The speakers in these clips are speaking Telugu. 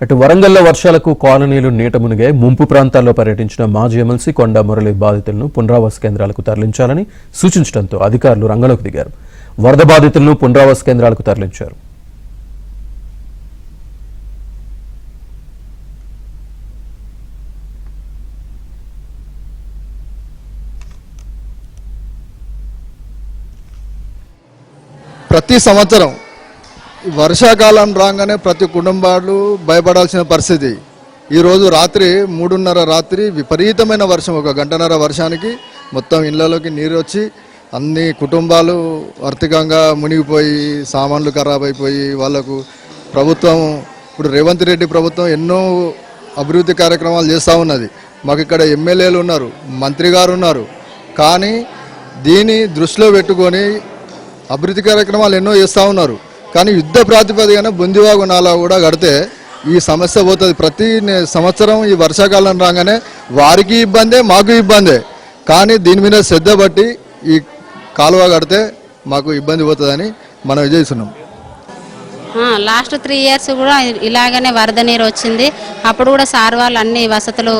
అటు వరంగల్లో వర్షాలకు కాలనీలు నీట మునిగే ముంపు ప్రాంతాల్లో పర్యటించిన మాజీ ఎమ్మెల్సీ కొండా మురళి బాధితులను పునరావాస కేంద్రాలకు తరలించాలని సూచించడంతో అధికారులు రంగంలోకి దిగారు. వరద బాధితులను పునరావాస కేంద్రాలకు తరలించారు. ప్రతి సంవత్సరం వర్షాకాలం రాగానే ప్రతి కుటుంబాలు భయపడాల్సిన పరిస్థితి. ఈరోజు రాత్రి 3:30 రాత్రి విపరీతమైన వర్షం, 1 గంటన్నర వర్షానికి మొత్తం ఇళ్లలోకి నీరు వచ్చి అన్ని కుటుంబాలు ఆర్థికంగా మునిగిపోయి సామాన్లు ఖరాబ్ అయిపోయి వాళ్ళకు ప్రభుత్వం ఇప్పుడు రేవంత్ రెడ్డి ప్రభుత్వం ఎన్నో అభివృద్ధి కార్యక్రమాలు చేస్తూ ఉన్నది. మాకు ఇక్కడ ఎమ్మెల్యేలు ఉన్నారు, మంత్రి గారు ఉన్నారు. కానీ దీన్ని దృష్టిలో పెట్టుకొని అభివృద్ధి కార్యక్రమాలు ఎన్నో చేస్తూ ఉన్నారు. కానీ యుద్ధ ప్రాతిపదికన బొందివాగు నాలా కూడా కడితే ఈ సమస్య పోతుంది. ప్రతి సంవత్సరం ఈ వర్షాకాలం రాగానే వారికి ఇబ్బందే, మాకు ఇబ్బందే. కానీ దీని మీద శ్రద్ధ బట్టి ఈ కాలువ కడితే మాకు ఇబ్బంది పోతుందని మనం చేస్తున్నాం. లాస్ట్ 3 ఇయర్స్ కూడా ఇలాగనే వరద నీరు వచ్చింది. అప్పుడు కూడా సార్ వాళ్ళు అన్ని వసతులు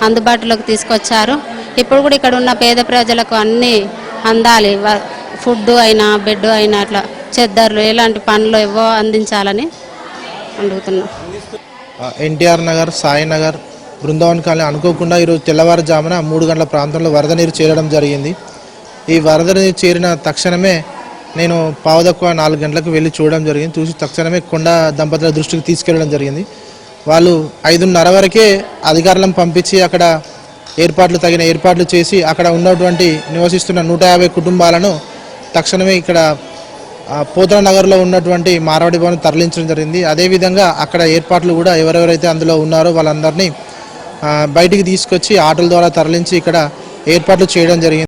అందుబాటులోకి తీసుకొచ్చారు. ఇప్పుడు కూడా ఇక్కడ ఉన్న పేద ప్రజలకు అన్నీ అందాలి. ఫుడ్ అయినా, బెడ్ అయినా, అట్లా చెద్దర్లు ఎలాంటి పనులు ఏవో అందించాలని అడుగుతున్నాం. ఎన్టీఆర్ నగర్, సాయి నగర్, బృందావన్ కాలనీ అనుకోకుండా ఈరోజు తెల్లవారుజామున 3 గంటల ప్రాంతంలో వరద నీరు చేరడం జరిగింది. ఈ వరద నీరు చేరిన తక్షణమే నేను 4:15 గంటలకు వెళ్ళి చూడడం జరిగింది. చూసి తక్షణమే కొండ దంపతుల దృష్టికి తీసుకెళ్లడం జరిగింది. వాళ్ళు 5:30 వరకే అధికారులను పంపించి అక్కడ తగిన ఏర్పాట్లు చేసి అక్కడ ఉన్నటువంటి నివసిస్తున్న 150 కుటుంబాలను తక్షణమే ఇక్కడ పోతన నగర్లో ఉన్నటువంటి మార్వాడి భవన్ తరలించడం జరిగింది. అదేవిధంగా అక్కడ ఏర్పాట్లు కూడా ఎవరెవరైతే అందులో ఉన్నారో వాళ్ళందరినీ బయటికి తీసుకొచ్చి ఆటోల ద్వారా తరలించి ఇక్కడ ఏర్పాట్లు చేయడం జరిగింది.